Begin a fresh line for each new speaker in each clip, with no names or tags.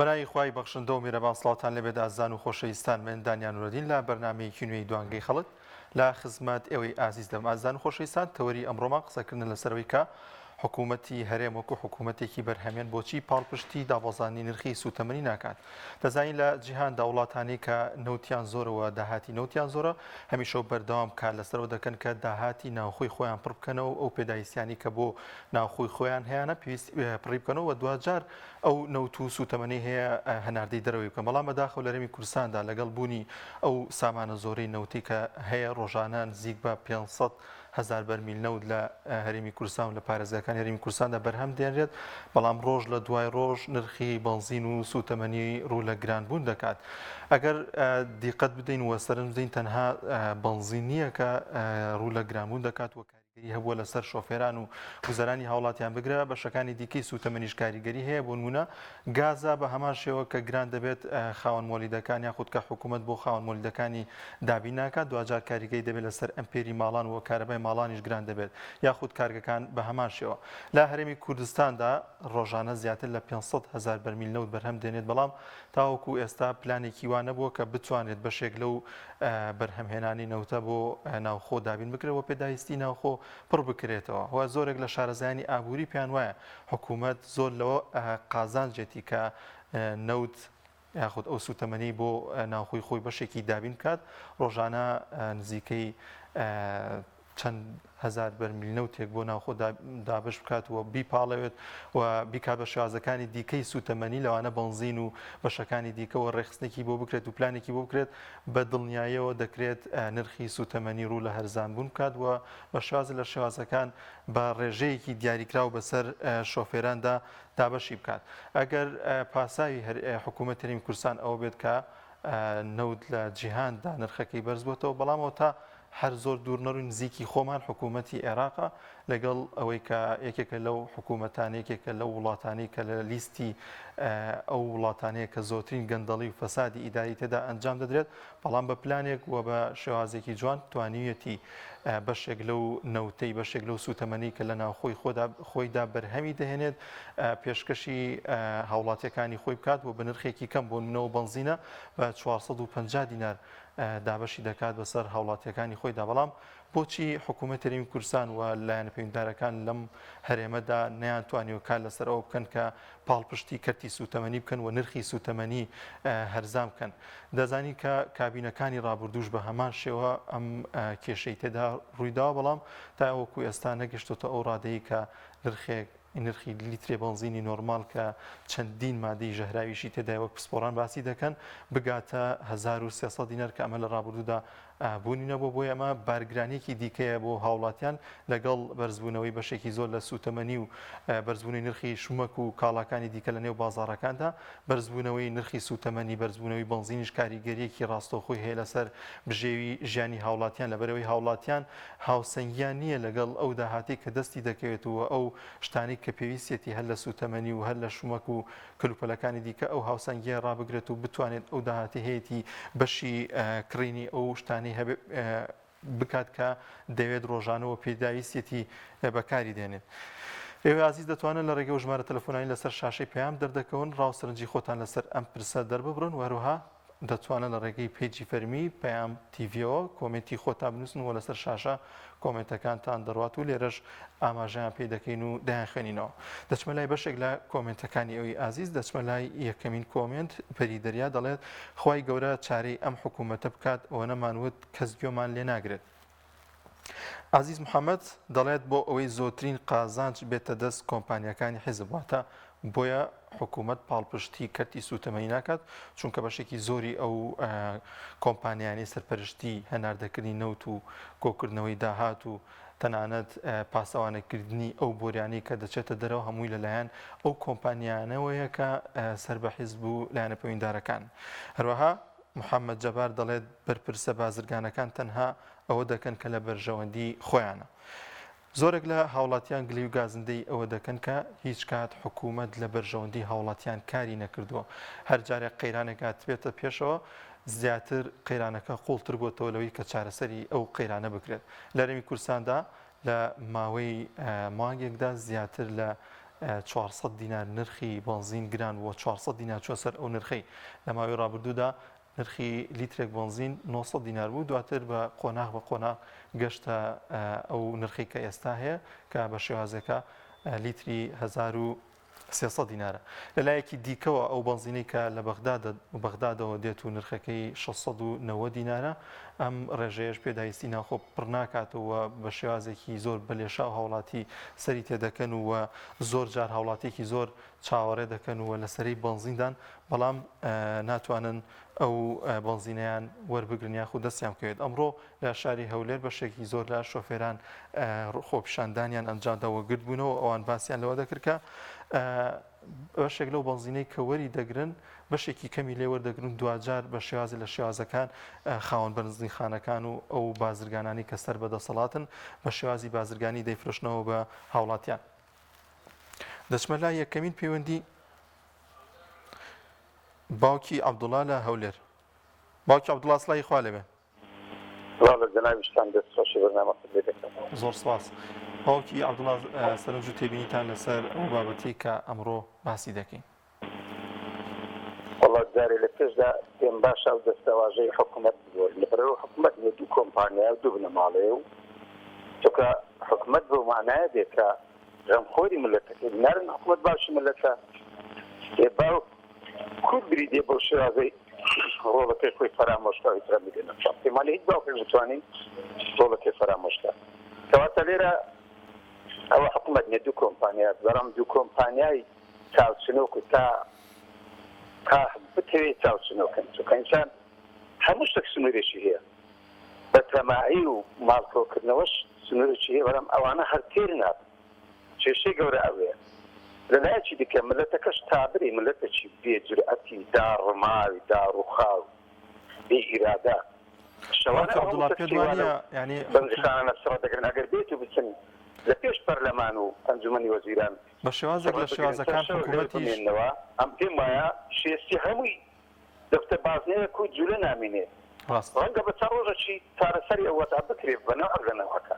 بەناوی خوای بەخشندە و میرەبان سڵاوتان لەبێت ئازان و خۆشەویستان من دانیان نورەدین لە بەرنامەیەکی نوێی دوانگەی خەڵک لە خزمەت ئێوەی ئازیز دەم. ئازان و خۆشەویستان، تەوەری ئەمڕۆمان قسەکردن لەسەرەوەی کە حکوومەتی هەرێم وەکو حکوومەتێکی بەرهەمێن بۆچی پاڵپشتی دابەزانی نرخی سوتەمەنی ناکات. دەزانین لە جیهاندا وڵاتانی کە نەوتیان زۆرەوە داهاتی نەوتیان زۆرە هەمیشە بەردەوام کار لەسەرەوە دەکەن کە داهاتی ناوخۆی خۆیان پڕ بکەنەوە، ئەو پێداویستیانی کە بۆ ناوخۆی خۆیان هەیەە پێویست پڕی بکەنەوە دوجار ئەو نەوت و سوتەمەنی هەیە هەناردەی دەرەوەی بکەن. بەڵام بەداخەوە لە هەرێمی کوردستاندا لەگەڵ بوونی ئەو سامانە زۆرەی نەوتی کە هەیە ڕۆژانە نزیک بە 500,000 بەرمیل نەوت لە هەرێمی کوردستان و لە پارێزگاکانی هەرێمی کوردستاندا بەرهەم دێنرێت، بەڵام ڕۆژ لە دوای ڕۆژ نرخی بەنزین و سوتەمەنی ڕوو لە گرانبوون دەکات. ئەگەر دیقەت بدەین وە سەرنج بدەین تەنها بەنزین نییە کە ڕوو لە گرانبوون دەکات و کاریگەری هەبووە لەسەر شۆفێران و گوزەرانی هاوڵاتیان بگرە، بەشەکانی دیکەی سوتەمەنیش کاریگەری هەیە. بۆ نمونە گازە بە هەمان شێوە کە گران دەبێت خاوەن مۆلیدەکان یاخود کە حکوومەت بۆ خاوەن مۆلیدەکانی دابین ناکات، دوجار کاریگەری دەبێت لەسەر ئەمپێری ماڵان و کارەبای ماڵانیش گران دەبێت، یاخود کارگەکان بە هەمان شێوە. لە هەرێمی کوردستاندا ڕۆژانە زیاتر لە 500,000 بەرمیل نەوت بەرهەم دێنێت، بەڵام تاوەکو ئێستا پلانێکی وان نەبووە کە بتوانێت بەشێک لەو بەرهەمهێنانی نەوتە بۆ ناوخۆ دابین بکرێتەوە، پێداویستی ناوخۆ پڕ بکرێتەوە. هو زۆرێک لە شارەزایانی ئابووری پێیان وایە حکوومەت زۆر لەوە قازانجێتی کە نەوت یاخود ئەو سوتەمەنی بۆ ناوخۆی خۆی بەشێکی دابین بکات، ڕۆژانە نزیکەی چەند هزار بەرمیل نەوتێک بۆ ناوخۆ دابش بکات و بیپاڵەوێت و بیکات بە شێوازەکانی دیکەی سوتەمەنی لەوانە بەنزین و بەشەکانی دیکەەوە ڕێخستنێکی بۆ بکرێت و پلانێکی بۆ بکرێت، بە دڵنیاییەوە دەکرێت نرخی سوتەمەنی ڕوو لە هەرزانبوون بکات و بە شێوازە لە شێوازەکان بە ڕێژەیەکی دیاریکراو بەسەر شۆفێراندا دابەشی بکات. ئەگەر پاساوی حکوومەت هەرێمی کوردستان ئەوە بێت کە نەوت لە جیهاندا نرخەکەی بەرز بۆتەوە، بەڵامەوە تا هەر زۆر دوور نەڕووی نزیکی خۆمان حکوومەتی عێراقا لەگەڵ ئەوەی کە یەکێکە لەو حکوومەتان یەکێکە لەو وڵاتانی کە لە لیستی ئەو وڵاتانەیە کە زۆرترین گەندەڵی و فەسادی ئیداری تێدا ئەنجام دەدرێت، بەڵام بە پلانێک و بە شێوازێکی جوان توانیویەتی بەشێک لەو نەوتەی بەشێک لەو سوتەمەنی کە لە ناوخۆی خۆیدا بەرهەمی دەهێنێت پێشکەشی هاوڵاتیەکانی خۆی بکات و بە نرخێکی کەم بۆ منەوە بەنزینە بە 450 دینار دابەشی دەکات بەسەر هاوڵاتیەکانی خۆیدا. بەڵام بۆچی حکوومەت هەرێمی کوردستان و لایەنە پەیوەنددارەکان لەم هەرێمەدا نەیانتوانیوە کار لەسەر ئەوە بکەن کە پاڵپشتی کەرتی سوتەمەنی بکەن و نرخی سوتەمەنی هەرزان بکەن؟ دەزانی کە کابینەکانی ڕابردووش بە هەمان شێوە ئەم کێشەی تێدا ڕوویداوە، بەڵام تا ئەوەکو ئێستا نەگەشتۆتە ئەو ڕادەیە کە نرخی لیترێ بەنزینی نۆرمال کە چەندین مادەی ژەهراویشی تێدا وەک پسپۆڕان باسی دەکەن بگاتە 1300 دینار کە ئەمە لە ڕابردوودا بوونی نەبوو. بۆ ئەمە بارگرانێکی دیکەیە بۆ هاوڵاتیان لەگەڵ بەرزبوونەوەی بەشێکی زۆر لە سوتەمەنی و بەرزبوونی نرخی شومەک و کاڵاکانی دیکە لە نێو بازاڕەکاندا، بەرزبوونەوەی نرخی سوتەمەنی بەرزبوونەوەی بەنزینیش کاریگەریەکی ڕاستەوخۆی هەیە لەسەر بژێوی ژیانی هاوڵاتیان، لەبەرەوەی هاوڵاتیان هاوسەنگیان نییە لەگەڵ ئەو داهاتی کە دەستی دەکەوێتەوە ئەو شتانی کە پێویستێتی هەر لە سوتەمەنی و هەر لە شومەک و کلوپەلەکانی دیکە ئەو هاوسەنگیە ڕابگرێت و بتوانێت ئەو داهاتی هەیەی بەشی کڕینی ئەو شتانی هەبێ بکات کە دەوێت ڕۆژانەوە پێداویستێتی بەکاری دێنێت. ئێوە عزیز دەتوانن لە ڕێگە و ژمارە تەلەفۆنانی لەسەر شاشەی پەیام دەردەکەون ڕاوسەرنجی خۆتان لەسەر ئەم پرسە دەرببڕن، وەروها دەتوانن لە ڕێگەی پێیجی فەرمی پەیام تیڤیەوە کۆمنتی خۆتان بنووسن و لەسەر شاشە کۆمنتەکانتان دەڕوات و لێرەش ئاماژەیان پێ دەکەین و دایان خوێنینەوە. دەچمە لای بەشێک لە کۆمنتەکانی ئەوی ئازیز، دەچمە لای یەکەمین کۆمنت پەریدەریا دەڵێت خوای گەورە چارەی ئەم حکوومەتە بکات ئەوە نەمانوت کەس گوێمان لێ ناگرێت. عزیز محەممەد دەڵێت بۆ ئەوەی زۆرترین قازانج بێتە دەست کۆمپانیەکانی حیزب، واتە بۆیە حکوومەت پاڵپشتی کەرتی سوتەمەنی ناکات، چونکە بەشێکی زۆری ئەو کۆمپانیانی سەرپەرشتی هەناردەکردنی نەوت و کۆکردنەوەی داهات و تەنانەت پاسەوانەکردنی ئەو بۆریانی کە دەچێتە دەرەوە هەمووی لەلایەن ئەو کۆمپانیانەوەیە کە سەر بە حیزب و لایەنە پەیوەنددارەکان. هەروەها محەممەد جەبار دەڵێت بەرپرسە بازرگانەکان تەنها ئەوە دەکەن کە لە بەرژەوەندی خۆیانە. زۆرێک لە هاوڵاتیان گلی و گازندەی ئەوە دەکەن کە هیچ کات حکوومەت لە بەرژەوەندی هاوڵاتیان کاری نەکردووە، هەر جارێک قەیرانێکات بێتە پێشەوە زیاتر قەیرانەکە قوڵتر بۆتەوە لەوەی کە چارەسەری ئەو قەیرانە بکرێت. لە هەرێمی کوردستاندا لە ماوەی مانگێکدا زیاتر لە 400 دینار نرخی بنزین گران و 400 دینار چوە سەر ئەو نرخی لە ماوەی ڕابردوودا نرخی لیترێک بنزین 900 دینار بوو دواتر بە قۆناغ گەشتە ئەو نرخی کە ئێستا هەیە کە بە شێوازەکە لیتری 1300 دینارە لەلایەکی دیکەوە ئەو بنزینەی کە لە بەغدادەوە دێت و نرخەکەی 690 دینارە ئەم ڕێژەیەش پێداویستی ناخۆ پڕ ناکاتەوە بە شێوازێکی زۆر بەلێشا هاوڵاتی سەری تێدەکەن و زۆر جار هاوڵاتێکی زۆر چاوەڕێ دەکەن و لەسەری بنزیندان بەڵام ناتوانن ئەو بنزینەیان وەربگرن یاخود دەستیان بکەوێت ئەمڕۆ لە شاری هەولێر بەشێکی زۆر لە شۆفێران خۆپیشاندانیان ئەنجامداوە گرت بوونەوە ئەوان باسییان لەوە دەکرد کە بەشێک لەو بنزینەی کە وەری دەگرن بەشێکی کەمی لێ وەردەگرن دوجار بە شێوازی لە شێوازەکان خاوەن بەنزینخانەکان و ئەو بازرگانانی کە سەر بەدەسەڵاتن بە شێوازی بازرگانی دەیفرۆشنەوە بە هاوڵاتیان دەچمە لای یەکەمین پەیوەندی باوکی عەبدوڵڵا لە هەولێر باوکی عەبدوڵڵا سڵای خوا لێبێ زۆر سپاس باوکی عەبدوڵڵا سەرنج و تێبینیتان لەسەر ئەو بابەتی کە ئەمڕۆ باسی دەکەین
والله جاري لتجدا تم باشا ودستواجي حكومة بول لبرو حكومة ندو كومبانيا ودو بنماليو توكا حكومة بو معناه ديكا غمخوري ملتك نارن حكومة باشي ملتك يباو كل بريد يباو شرازي رولا كيف فراموشتا يترمي دينا شخصي مالي هيد باو في المتواني رولا كيف فراموشتا كواتا ليرا او حكومة ندو كومبانيا برام دو كومبانيا تاوشنوكو تا بتوي تاوشنوكن توكا انسان هموشتك سنوريشي هي بتماعي ومالكو كدنوش سنوريشي هي برام اوانا هرتيرنا شي قورا اويا لنايتي ديكا ملتكش تابري ملتكش بجرأتي دار ماوي دار خاو بإرادة
باوکی عەبدوڵڵا پێدوانیە یعنی
بنزخانة نفسها دقرن اگر بيتو بسن لپیش پەرلەمان و ئەنجومەنی وەزیران
بە شێوازێک لە شێوازەکان حکوومەتیش
ئەم پێم وایە شێستی هەمووی دەفتە بازنەیەک و جوولە نامێنێ ڕەنگە بە چەند ڕۆژەکی چارەسەری ئەوەتا بکرێت بەنەوە ئەرگەنەوەکە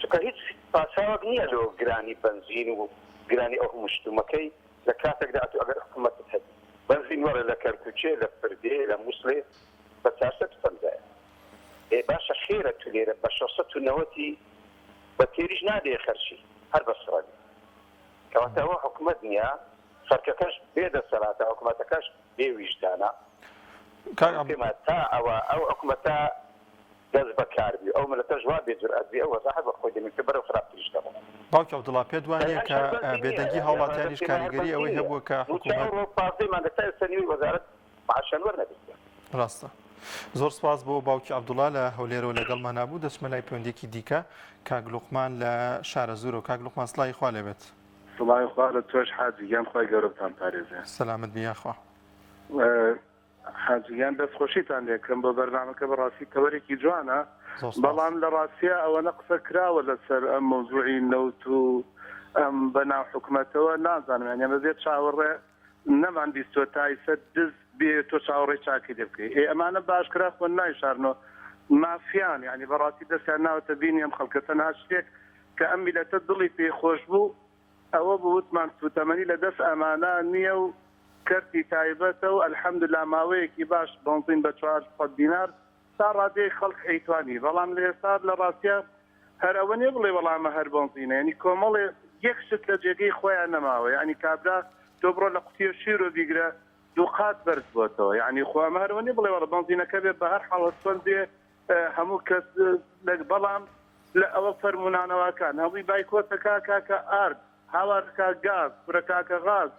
چونکە هیچ پاساوەک نییە لەوە گرانی بنزین و گرانی ئەو مشتومەکەی لە کاتێکدا ئەتو ئەگەر حکوومەتت هەبێت بنزین وەرە لە کەرکوچێ لە پردێ لە مووسڵێ بە 450 باشە خێرە تو لێرە بە 690 بەتێریش نادێ خەرشی هەر بەسڕەنی کەواتەوە حکوومەت نییە فەرکەکەش بێدەسەڵاتە حکوومەتەکەش بێویژدانە پێما تا ئەوە ئەو حکوومەتە دەست بەکاربی ئەو ملەتەش وا بێجورئەتبی ئەو وەزاحەت بە خۆی دەمێت کە بەرەو خراپتریش دەبێت
باوکی عەبدوڵڵا پێت وانییە کە بێدەنگی هاوڵاتیانیش کاریگەری ئەوەی هەبووە کە حکوومەت
پاسەیمان دەتا سەنیوی وەزارەت معاشیان وەرنەگرتووە
ڕاستە زۆر سپاس بۆ باوکی عەبدوڵڵا لە هەولێرەوە لەگەڵمان نابوو دەچمە لای پەیوەندێکی دیکە کاک لوقمان لە شارە زورۆ کاک لوقمان سڵای خوا لێبێت
سڵای خوا لە تۆش حاجیان خۆی گەورەتان پارێزێ
سەلامت بیاخوا
حاجیان دەستخۆشیتان لێکم بۆ بەرنامەکە بەڕاستی کەوەرێکی جوانە بەڵام لە ڕاستیە ئەوەنە قسە کراوە لەسەر ئەم مۆزوعی نەوت و ئەم بەناو حکوومەتەوە نازانم یانە بەبێت چاوەڕێ نەمان بیستۆ تایسە دز بێ تۆ چاوەڕێی چاکی لێ بکەی ئەمانە باشکرا خۆ نایشارنەوە مافیان یعنی بەڕاستی دەستیان ناوەتە بینی ئەم خەڵکە تەنها شتێک کە ئەم میلەتە دڵی پێی خۆش بوو ئەوە بوتمان سوتەمەنی لە دەست ئەمانە نییە و کەرتی تایبەتە و ئەلحەمدوللا ماوەیەکی باش بنزین بە 400 دینار تا ڕادەیەک خەڵک ئەیتوانی بەڵام لە ئێستا لە ڕاستیە هەر ئەوە نیە بڵێ وەڵامە هەر بنزینە یعنی کۆمەڵێ یەک شت لە جێگەی خۆیان نەماوە یعنی کابرا تۆ بڕۆ لە قوتیە شیر و بیگرە دوو قات بەرز بۆتەوە یعنی خۆمە هەروە نیە بڵێ وەڵە بنزینەکە بێت بە هەر حاڵەت سۆندێ هەموو کەس بەڵام لە ئەوە فەرمونانەوەکان هەمووی بایکۆتەکە کاکە ئارد هاوارکە گاز پرەکاکە غاز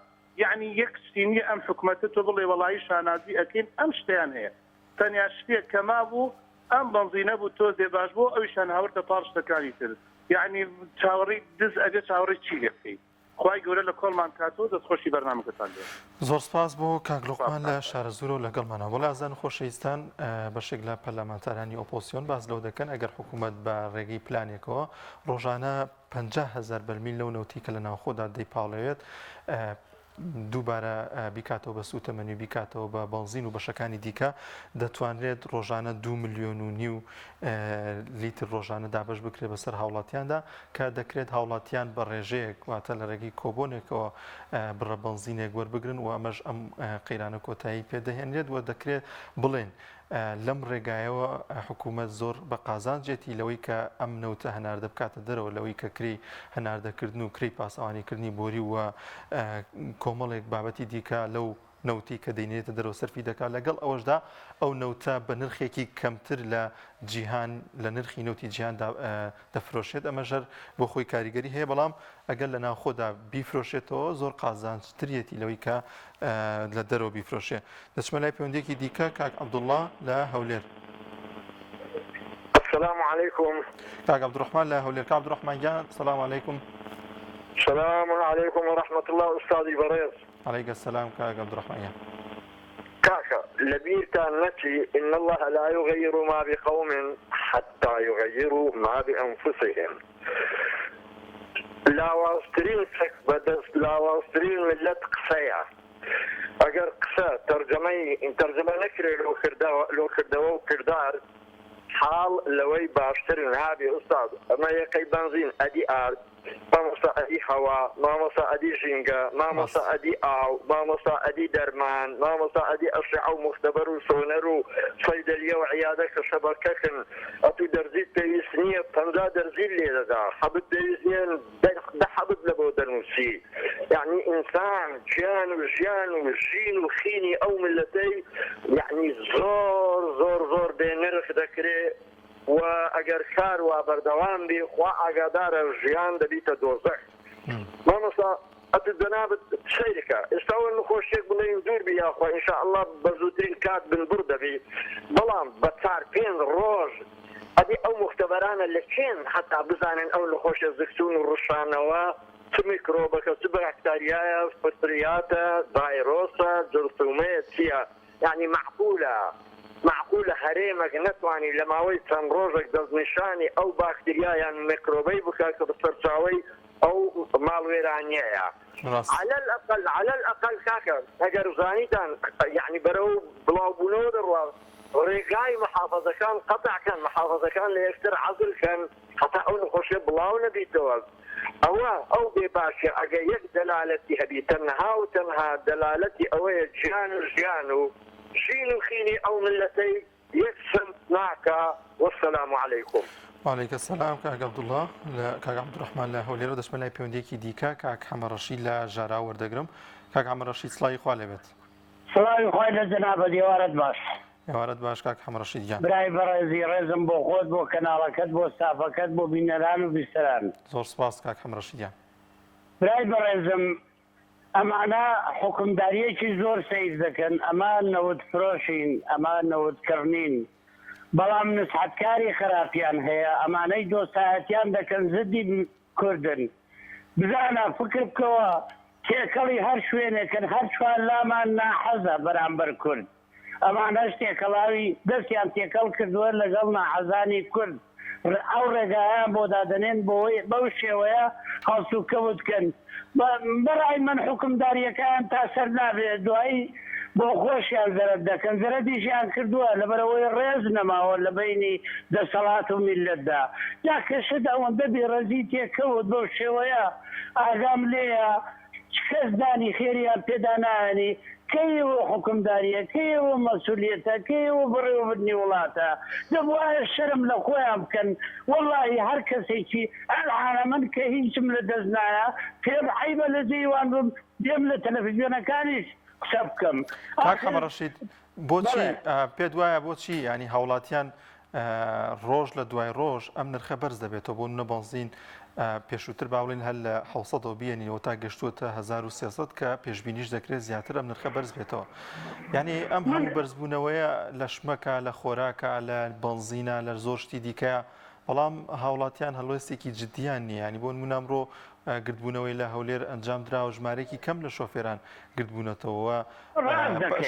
یعنی یەک شتی نییە ئەم حکوومەتە تۆ بڵێ وەڵایی شانازی ئەکەین ئەم شتیان هەیە تەنیا شتێک کەما بوو ئەم بنزینە بوو تۆزێ باش بۆ ئەویشان هاوردە پاڵ شتەکانی تر یعنی چاوەڕی دز ئەگە چاوەڕی چی لێ بکەیت خوای گەورە لە کۆڵمان کاتەوە دەستخۆشی بەرنامەکەتان دێت
زۆر سپاس بۆ کاک لوقمان لە شارە زورۆ لەگەڵمانە وەڵا ئازان خۆشەویستان بەشێک لە پەرلەمانتارانی ئۆپۆسیۆن باز لەو دەکەن ئەگەر حکوومەت بە ڕێگەی پلانێکەوە ڕۆژانە 50,000 بەرمیل لەو نەوتی کە لە ناوخۆدا دەیپاڵەوێت دووبارە بیکاتەوە بە سوتەمەنی بیکاتەوە بە بەنزین و بەشەکانی دیکە دەتوانرێت ڕۆژانە 2.5 ملیۆن لیتر ڕۆژانە دابش بکرێت بەسەر هاوڵاتیاندا کە دەکرێت هاوڵاتیان بە ڕێژەیەک واتە لە ڕێگەی کۆبۆنێکەوە بڕە بەنزینێک وەربگرن و ئەمەش ئەم قەیرانە کۆتایی پێدەهێنرێت و دەکرێت بڵێن لەم ڕێگایەوە حکوومەت زۆر بە قازانجێتی لەوەی کە ئەم نەوتە هەناردە بکاتە دەرەوە لەوەی کە کری هەناردەکردن و کری پاسەوانیکردنی بۆری وە کۆمەڵێک بابەتی دیکە لەو نەوتی کە دەینێتە دەرەوە سەرفی دەکات لەگەڵ ئەوەشدا ئەو نەوتە بە نرخێکی کەمتر لە جیهان لە نرخی نەوتی جیهان دەفرۆشێت ئەمەژەر بۆ خۆی کاریگەری هەیە بەڵام ئەگەر لە ناوخۆدا بیفرۆشێتەوە زۆر قازانجترێتی لەوەی کە لە دەرەوە بیفرۆشێ دەچمە لای پەیوەندێکی دیکە کاک عەبدوڵڵا لە هەولێر.
السلام عليكم.
كاك عبد الرحمن لا هولير كاك عبد الرحمن جان السلام عليكم.
السلام عليكم ورحمة الله أستاذي بريز.
عليك السلام كاك عبد الرحمن جان.
كاكا لبير كان نتي إن الله لا يغير ما بقوم حتى يغيروا ما بأنفسهم. لا واسترين سك بدس لا واسترين ملت قصية. أجر قصة ترجمة نكري لو كردوا وكردار حال لوي باشترين هابي أستاذ أما يقي بنزين أدي آر ما مصا أدي هوا ما مصا أدي جينجا ما مصا أدي آو ما مصا أدي درمان ما مصا أدي أشعة ومختبر وسونرو صيدلية وعيادة كشبكة أتو درزي تيسنية تندا درزي اللي دا حبد تيسنية ده حبد لبودر نسي يعني إنسان جان وشين وخيني أو ملتي يعني زور بينرخ ذكري وأجر كار وبردوام بي خوا أجدار الجيان دبيت دوزخ ما نصا الجناب شركة استوى النخوش شيخ بلين دور بي يا أخوة إن شاء الله بزودين كات بن بردة بي بلام بتعرفين روج أدي أو مختبران اللي كين حتى بزانين أو النخوش الزكتون والرشانة و ميكروبك بكتيريا فطرياتا فيروسا جرثومات فيها يعني معقولة هريمك نتواني لما ويتسان روجك دز نشاني أو بكتيريا يعني ميكروبي بكاك بصرشاوي أو مالويرانيا على الأقل كاكا أجر زانيتان يعني برو بلاو بنودر وريقاي محافظة كان قطع كان محافظة كان ليشتر عزل كان حتى أول خشي بلاو نبي توال أو بباشا أجا يك دلالتي هبي تنها دلالتي أو جانو شينو خيني أو ملتي يكسم معك والسلام عليكم.
وعليك السلام كاك عبد الله كاك عبد الرحمن لا هولير دەچمە لای پەیوەندێکی دیکە کاک حەمە ڕەشید لە ژارا وەردەگرم کاک حەمە ڕەشید سڵاوی خوا لێبێت.
سڵاوی خوای لە جەنابە دیوارت باش.
ئێوارەت باش کاک حەمە ڕەشید گیان.
برای بەڕێزی ڕێزم بۆ خۆت بۆ کەناڵەکەت بۆ ستافەکەت بۆ بینەران و بیستەران.
زۆر سپاس کاک حەمە ڕەشید گیان.
برای بەڕێزم ئەمانە حکومداریەکی زۆر سەیز دەکەن ئەمە نەوت فرۆشین ئەمە نەوتکردنین بەڵام نسحەتکاری خراپیان هەیە ئەمانەی دۆستایەتیان دەکەن زدی کوردن بزانە فکر بکەوە تێکەڵی هەر شوێنێکن هەر چوار لامان ناحەزە بەرامبەر کورد ئەمانەش تێکەڵاوی دەستیان تێکەڵ کردووە لەگەڵ ناحەزانی کورد ئەو ڕێگایان بۆ دادەنێن بەو شێوەیە هەڵسو کەوتکەن بەڕای من حکومداریەکان تا سەر نابێت دوایی بۆ خۆشیان زەرد دەکەن زەرەدیشیان کردووە لەبەرەوەی ڕێز نەماوە لە بینی دەسەڵات و میلەتدا یا کەشت ئەوەندە بێڕەزی تێکەوت بەو شێوەیە ئاگام لێیە کەس دانی خێریان پێدا نایانی کەیەوە حکومداریە کەیەوە مەسئولیەتە کەیەوە بڕێوەبردنی وڵاتە دەبوایە شەرم لە خۆیان بکەن وەڵڵاهی هەر کەسێکی ئەلعانە من کە هیچم لە دەست نایە پێم عیبە لە جێیوان بم دێم لە تەلەڤیزیۆنەکانیش قسە بکەم.
کاک حەمە ڕەشید بۆچی پێت وایە بۆچی ینی هاوڵاتیان ڕۆژ لە دوای ڕۆژ ئەم نرخە بەرز دەبێتەوە بۆ نە بەنزین پێشووتر باڵین هەر لە 600 بیەنەوە تا گەشتووەتە 1300 کە پێشبینیش دەکرێت زیاتر ئەم نرخە بەرز بێتەوە یعنی ئەم هەموو بەرزبوونەوەیە لە شمەکە لە خۆراکە لە بەنزینە لە زۆر شتی دیکە بەڵام هاوڵاتیان هەڵوێستێکی جددیان نییە ینی بۆ نمونە ئەمڕۆ گردبوونەوەی لە هەولێر ئەنجام درا و ژمارەیەکی کەم لە شۆفێران گردبوونەتەوە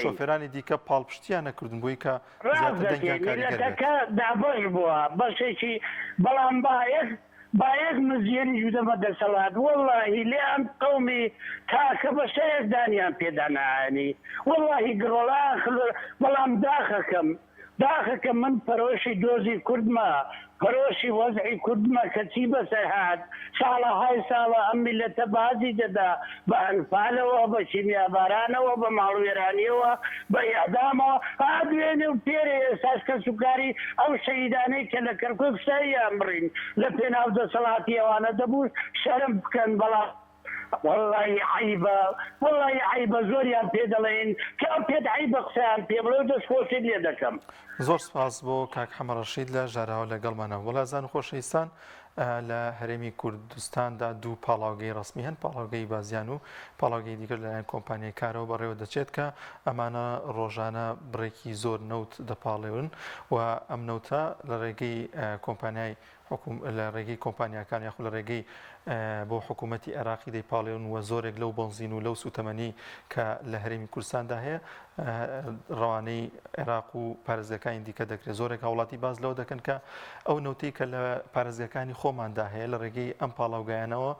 شۆفێرانی دیکە پاڵپشتیان نەکردن بۆی کە زیاتر دەنگیان کاریگەر بێت
دابش بووە بەشێکی بەڵام با بايك مزيان جوده مدى سلاد والله لأن قومي تاك بشيء دانيان بيدانا يعني والله قرولا والله داخكم من فروشي دوزي كردما فروشي وضعي كردما كتيبة سيحات سالة هاي سالة أمي لتبازي جدا بأنفالة وبشيميا بارانا وبمعرويراني وبإعدامة هادويني وبيري أساس كسكاري أو شهيداني كالكركوك سيئ أمرين لفين أفضل صلاتي وانا دبوش شرم كان بلا والله عيبة زۆریان پێ دەڵێن کە ئەم پێت عیبە قسەیان پێ بڵێ دەستخۆشی لێ دەکەم.
زۆر سپاس بۆ کاک حەمە ڕەشید لە ژاراوە لەگەڵمانە. وەڵازان خۆشەویستان لە هەرێمی کوردستاندا دوو پاڵاوگەی ڕسمی هەن، پاڵاوگەی بازیان و پاڵاوگەی دیکە لەلایەن کۆمپانیای کارەوە بەڕێوە دەچێت کە ئەمانە ڕۆژانە بڕێکی زۆر نەوت دەپاڵێون و ئەم نەوتە لە ڕێگەی کۆمپانیای لە ڕێگەی کۆمپانیاکان یاخود لە ڕێگەی بۆ حکوومەتی عێراقی دەیپاڵێن و زۆرێک لەو بنزین و لەو سوتەمەنی کە لە هەرێمی کوردستاندا هەیە ڕەوانەی عێراق و پارێزگاکانی دیکە دەکرێت. زۆرێک هاوڵاتی باز لەوە دەکەن کە ئەو نەوتەی کە لە پارێزگاکانی خۆماندا هەیە لە ڕێگەی ئەم پاڵاوگایانەوە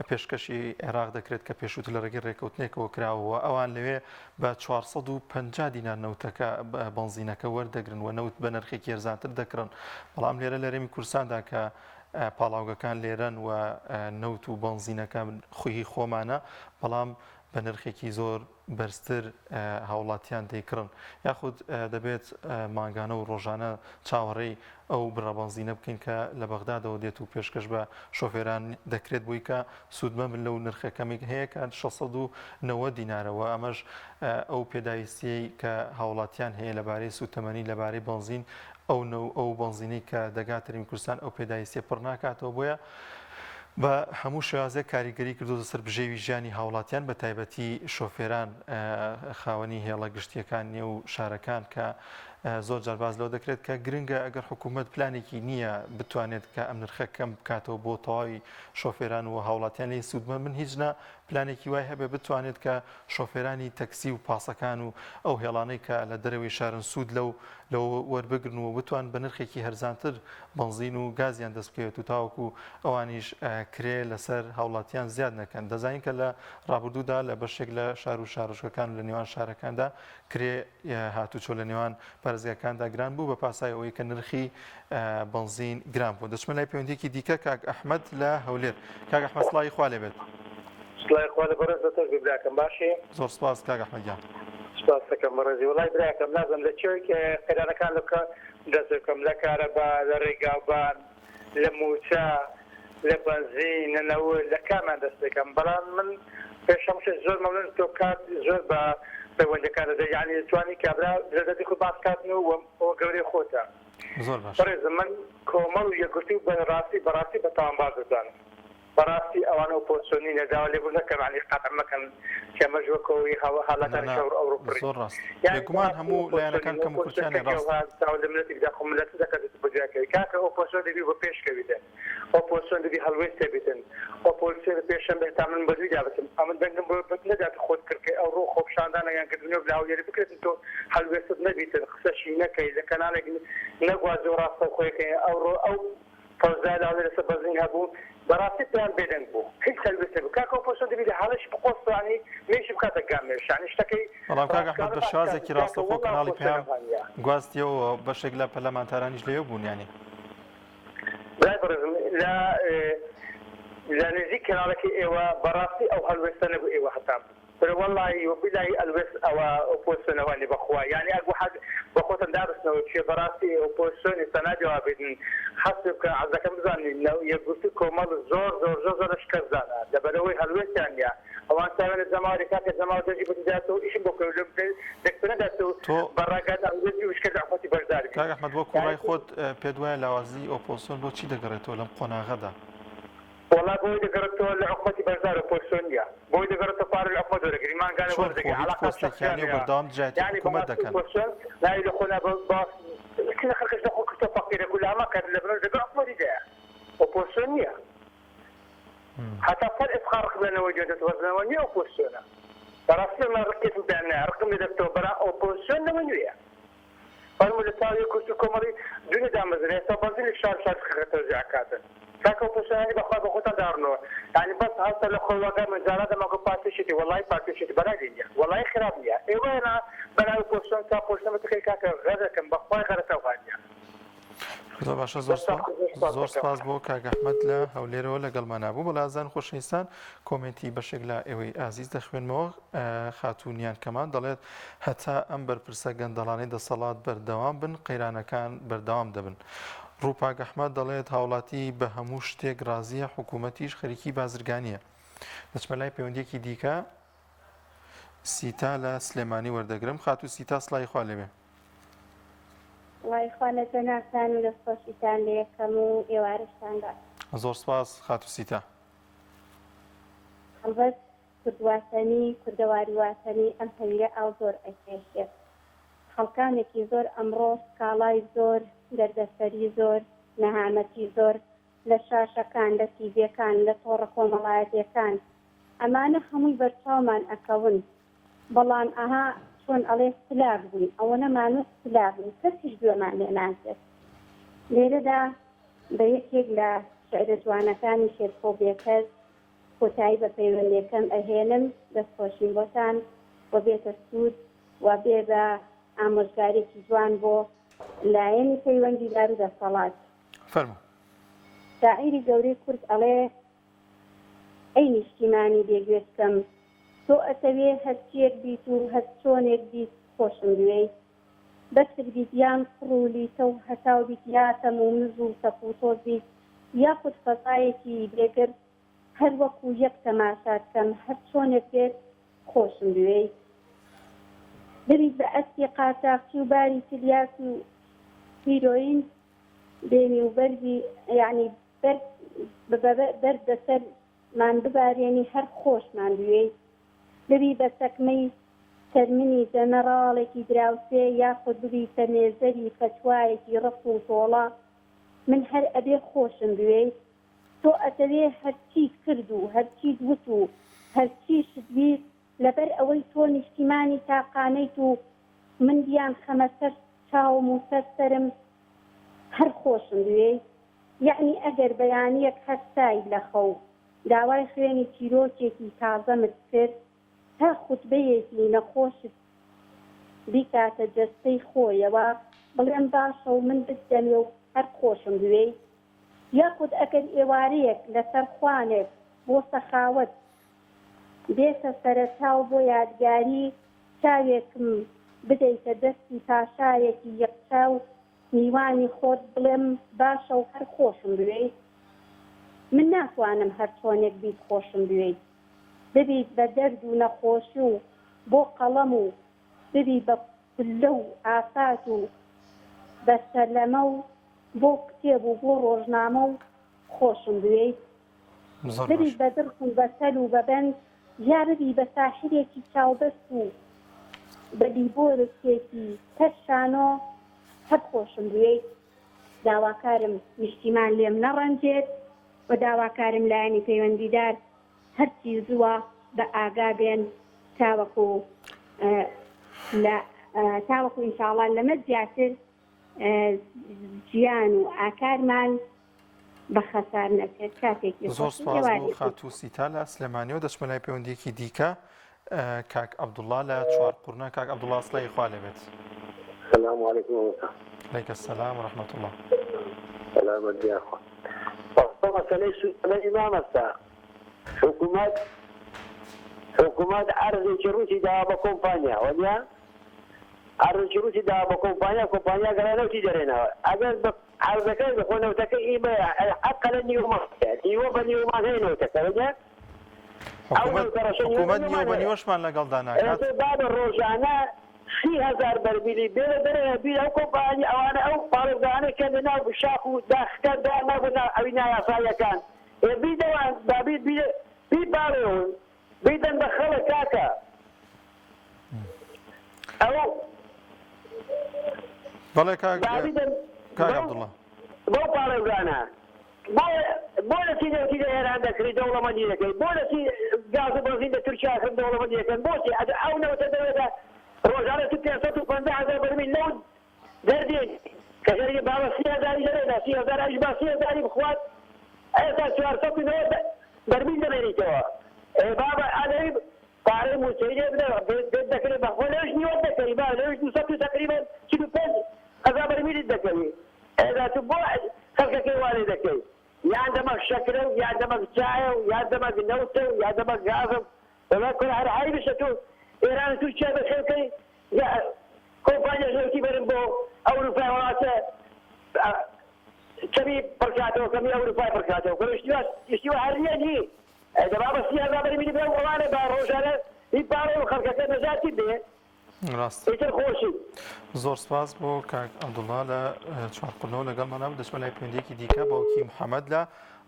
پێشکەشی عێراق دەکرێت کە پێشووتر لە ڕێگەی ڕێکەوتنێکەوە کراوەوە ئەوان لەوێ بە 450 دینار نەوتەکە بنزینەکە وەردەگرن و نەوت بە نرخێکی ێرزانتر دەکڕن. بەڵام لێرە لە هەرێمی کوردستاندا کە پاڵاوگەکان لێرەن و نەوت و بنزینەکە خوی خۆمانە بەڵام بە نرخێکی زۆر بەرزتر هاوڵاتیان دەیکڕن یاخود دەبێت مانگانە و ڕۆژانە چاوەڕێی ئەو بڕەبەنزینە بکەین کە لە بەغدادەوە دێت و پێشکەش بە شۆفێران دەکرێت بووی کە سوودمە من لەو نرخەکەمی هەیە کە 690 دینارەوە. ئەمەش ئەو پێداویستیەی کە هاوڵاتیان هەیە لەبارەی سوتەمەنی لەبارەی بنزین ئەو بنزینەی کە دەگات هەرێمی کوردستان ئەو پێداویستیە پڕ ناکاتەوە. بۆیە بە هەموو شێوازێک کاریگەری کردو سەر بژێوی ژیانی هاوڵاتیان بە تایبەتی شۆفێران خاوەنی هێڵە گشتیەکان نیە و شارەکان کە زۆر جارباز لەوە دەکرێت کە گرنگە ئەگەر حکوومەت پلانێکی نییە بتوانێت کە ئەم نرخە کەم بکاتەوە بۆ تەواوی شۆفێران و هاوڵاتیان لێ سوودمە من هیچنا پلانێکی وای هەبێ بتوانێت کە شۆفێرانی تەکسی و پاسەکان و ئەو هێڵانەی کە لە دەرەوەی شارن سوود لەو وەربگرن و بتوان بە نرخێکی هەرزانتر بنزین و گازیان دەست بکەوێت و تاوەکو ئەوانیش کرێ لەسەر هاوڵاتیان زیاد نەکەن. دەزانین کە لە ڕابردوودا لە بەشێک لە شار و شارۆچکەکان لە نێوان شارەکاندا کرێ هاتوچۆ لە نێوان پارێزگاکاندا گران بوو بە پاسای ئەوەی کە نرخی بنزین گران بوو. دەچمە لای پەیوەندیەکی دیکە کاک ئەحمەد لە هەولێر. کاک ئەحمەد سڵاوی خوا لێبێت.
سڵاوی خوا لەبەرز دەتەش براکەم باشێ؟
زۆر سپاس کاک ئەحمەدیان.
سپاس دەکەم بەڕێزی. وەڵای براکەم لازم لە چێک قەیرانەکان دەست دەکەم لە کارەبا لە ڕێگاوبان لە موچە لە بنزین لەنەوە لە کامان دەست دەکەم. بەڵام من پێشەم زۆر مەمنون تۆ کات زۆر بە پەیوەندەکان دەدەی یعنی توانی کابرا لەدەستی خۆ باس کاتن و ئەوە گەورەی خۆتە.
زۆر باش.
بەڕێزم من کۆمەڵ و یەکگرتوی و بەڕاستی بەتاوانباز دەزانم. بەڕاستی ئەوانە ئۆپۆزیسیۆنی نەداوە لێبوو نەکەم عنی قەتع مەکەن کە ئەمەژوەکەوەی حاڵەتانی شەور ئەوروپی.
زۆر ڕاست. بێگومان هەموو لایەنەکان کەم و کورتیانی ڕاست.
لە ملەتێکدا خۆ ملەت دەکات بەجیاکەوی کاکە ئۆپۆزیسیۆن دەبی بۆ پێشکەویتن. ئۆپۆزیسیۆن دەبی هەڵوێست تێبیتن. ئۆپۆزیسیۆن پێشەمبێ تا من بەدووی دابتم. ئەمن دەنگم بۆ نەدات خۆت کردکە ئەو ڕۆ خۆپشاندانەیان کردنەوە بە هاویێری بکرێتن تۆ هەڵوێستت نەبیتن قسەشی نەکەی لە کەنالێک نەگوازی و ڕاستە خۆیەکەی ئەو فەوزای لاوێ لەسەر بەزین هەبوو بەڕاستی پێیان بێدەنگ بوو هیچ هەلوێستە بوو کاکە ئۆپۆزیسیۆن دەبی لە حاڵەشی بقۆستانی مێشی بکاتە گامێش یعنی شتەکەی.
بەڵام کاک ئەحمەد بە شێوازێکی ڕاستەوخۆ کەناڵی پێیان گواستیەوە بەشێک لە پەرلەمانتارانیش لێو بوون یانی.
برای بەڕێزم لە نزیک کەناڵەکەی ئێوە بەڕاستی ئەو هەلوێستە نەبوو ئێوە هەتام والله وبالله الوس او اوبوزيشن واني بخوا يعني اقوى حد بخوت دارسنا وشي براسي اوبوزيشن سنه جوابين حسب عزك مزاني لو يقولكم مال زور اشكزانا دبلوي هلوس يعني او انت من الزمالك الزمالك تجيب ذاته ايش بكره دكتور ذاته براقات اوزي وش كذا اخوتي برداري
كاك احمد بوكو راي خود بيدوي لوازي اوبوزيشن بو چی دغرتو لم قنا غدا
والله بوي دقرتو لعقبتي بردار اوبوزيشنيا بوي دقرتو فار العقبه دغري ما قال ورد
علاقه يعني بردام جات حكومه دكن
لا يدخلنا باص كنا خلق دخل فقيره كلها ما كان لبنان دقه عقبه دي اوبوزيشنيا حتى فرق خارق بين وجودت وزنوانية اوبوزيشنيا فراسل ما ركيت بدنا رقم دكتور برا اوبوزيشن منويه فالمدتاوي كنت كومري دون دام زري صبازي الشار شار خطر زعكات کاکە ئۆپۆزیسیۆنەکانی بەخوا بە خۆتان داڕنەوە یعنی بەس هەستە لە خۆوەکە مەجارە دەماکە پارتیشتی وەڵای پارتیشتی بەراگەی نییە وەڵای خراپ نییە ئێوەیە بەناوی ئۆپۆزیسیۆن تا پۆلیسەمەتەکەی کاکە غەر دەکەم بەخوای غەرەتەوغانیە
زۆر باشە زۆر سپاس بۆ کاک ئەحمەد لە هەولێرەوە لەگەڵمان نابوو بەڵازان خۆشەویستان کۆمنتی بەشێک لە ئێوەی ئازیز دەخوێنمەوە خاتونیان کەمان دەڵێت هەتا ئەم بەرپرسە گەندەڵانەی دەسەڵات بەردەوام بن قەیرانەکان بەردەوام دەبن. ڕووپاک ئەحمەد دەڵێت هاوڵاتی بە هەموو شتێک رازیە حکوومەتیش خەریکی بازرگانیە. دەچمە لای پەیوەندیەکی دیکە سیتا لە سلێمانی وەردەگرم. خاتو سیتا سڵای خوا لێبێ.
وایخوانەتە ناسان و دەستخۆشیتان لە یەکەم و ئێوارشتاندا.
زۆر سپاس خاتو سیتا.
هەڵبەت کوردواتەنی کوردەواری واتەنی ئەم هەویرە ئاو زۆر ئەکێشێت. خەڵکانێکی زۆر ئەمڕۆ سکاڵای زۆر دەردەسەری زۆر نەهامەتی زۆر لە شاشەکان لە تیڤەکان لە تۆڕە کۆمەڵایەتیەکان ئەمانە هەمووی بەرچاومان ئەکەون بەڵام ئەها چۆن ئەڵێ سلاک بووین ئەوە نەمانوە سلاک بووین کەسیش گوێمان لێ ناکرد. لێرەدا بە یەکێک لە شعرە جوانەکانی شێرکۆ بێکەس کۆتایی بە پەیوەندیەکەم ئەهێنم دەستخۆشین بۆتان بۆ بێتە سوود و بێ بە ئامۆژگارێکی جوان بۆ لایەنی پەیوەندیدار و دەسەڵات.
فەرموو.
شاعیری گەورەی کورد ئەڵێ ئەی نیشتیمانی بێگوێستکەم تۆ ئەتەوێ هەرچیەک بیت و هەست چۆنێک بیت خۆشم دوێی بەسک بیت یان فڕولیتە و هەتاو بیت یاتەم و مز و سەپوتۆ بیت یاخود فەسایەکی بێگرت هەر وەکو یەک تەماشاتکەم هەر چۆنێک بێت خۆشم دوێی بریت بە ئەستی قاچاقچی و باری تریاس و هیرۆین بێنی و بەرگی یعنی بەرد بەسەرمان ببارێنی هەر خۆشمان دوێی ببی بە سەکمەی تەرمنی جەنەڕاڵێکی دراوسێ یاخود ببیتە مێزەری فەتوایەکی ڕق و تۆڵە من هەر ئەبێ خۆشم دوێی تۆ ئەتەوێ هەرچیت کرد و هەرچیت وت و هەرچیشت بیت لەبەر ئەوەی تۆ نیشتیمانی تاقانەیت و من دیان خەمە سەر چاوم و سەرسەرم هەر خۆشم دوێی یعنی ئەگەر بەیانیەک هەستای لە خەو داوای خوێنی چیرۆکێکی تازەمت کرد تا خوتبەیەکی نەخۆشت بیکاتە جەستەی خۆیەوە بڵێم باشە و من بدەمێ و هەر خۆشم دوێی یاخود ئەگەر ئێوارەیەک لەسەر خوانێک بۆ سەخاوەت بێتە سەرەتا و بۆ یادگاری چاوێکم بدەیتە دەستی پاشایەکی یەکچاو میوانی خۆت بڵێم باشە و هەر خۆشم دوێی من ناتوانم هەر چۆنێک بیت خۆشم دوێی ببیت بە دەرد و نەخۆشی و بۆ قەڵەم و ببی بە پلە و ئافات و بە سەرلەمە و بۆ کتێب و بۆ ڕۆژنامە و خۆشم دوێی ببی بە درخ و بە سەل و بەبەند یا ببی بە ساحرێکی چاوبەست و بە دیبۆرێکی تەشانۆ هەر خۆشم دوێی داواکارم نیشتیمان لێم نەڕەنجێت و داواکارم لایەنی پەیوەندیدار هەرچی زووە بە ئاگا بێن تاوەکو ئینشاءڵڵا لەمە زیاتر ژیان و ئاکارمان بە خەسار نەکرد کاتێکی
زۆر سپاس بۆ خاتوو سیتا لە سلێمانیەوە دەچمە لای پەیوەندیەکی دیکە کاک عەبدوڵڵا لە چوارقورنە. کاک عەبدوڵڵا سڵای خوا لێبێت.
السلام عليكم
عليك السلام ورحمة الله.
سلامت يا أخوان. طبعا ليس الإمام الساعة حكومات عرض شروطي ده بكومبانيا ولا عرض شروطي ده بكومبانيا قالوا تجرينا أجل عرض كذا بخونه وتكئي حق للنيوم نيوم هين وتكئي
حكومات نيوم وشمان لقال داناكات
بعد الروجانة 3000 برميلي بلا بلا أو كومبانيا أو أنا أو طالب أنا كان ناو بشاكو داخل ده ما قلنا أبينا يا صايا كان بيدوان بيد بيبارون بيدن دخل كاكا أو
بلا كاك عبدالله
بو طالب أنا بولا سيدة هنا عندك دولة مدينة بولا سيدة قاعد بنزين تركيا في دولة مدينة بوسي أو نو تدري روزانه 350,000 برميل لون دردين كشري بابا 3000 جرينا 3000 اجبا 3000 بخوات
ئێستا 400 بەرمیل دەبێنیتەوە بابا ئادەی پارەی موسەیدێ بدە دەکرێت بەخۆ لەوش نیوە دەکەی با لەوش 200 تقریبا 45,000 بەرمیلی دەکەوی ئێستا تو بۆ خەڵکەکەی وانێ دەکەی یان دەمەک شەکرە و یان دەمەک چایە و یان دەمەک نەوتە و یان دەمەک گازم بەمە کۆ هەر هەی بشە تو ئێران تو چێ بەخێوکەی کۆمپانیا ژەوتی بەرن بۆ ئەوروپای وڵاتە کەمی پڕکاتەوە کەمی ئەوروپای پڕکاتەوە گەشتیوە هەریە نی دەبا بە 30,000 بەرمیلی بێ وڵانە با ڕۆژانە هیچ پارە و خەڵکەکە نەجاتی بێ
ڕاست
ئیتر خۆشی
زۆر سپاس بۆ کاک عەبدوڵڵا لە چوارقڵنەوە لەگەڵمانە دەچمە لای پەیوەندیەکی دیکە باوکی محەممەد لە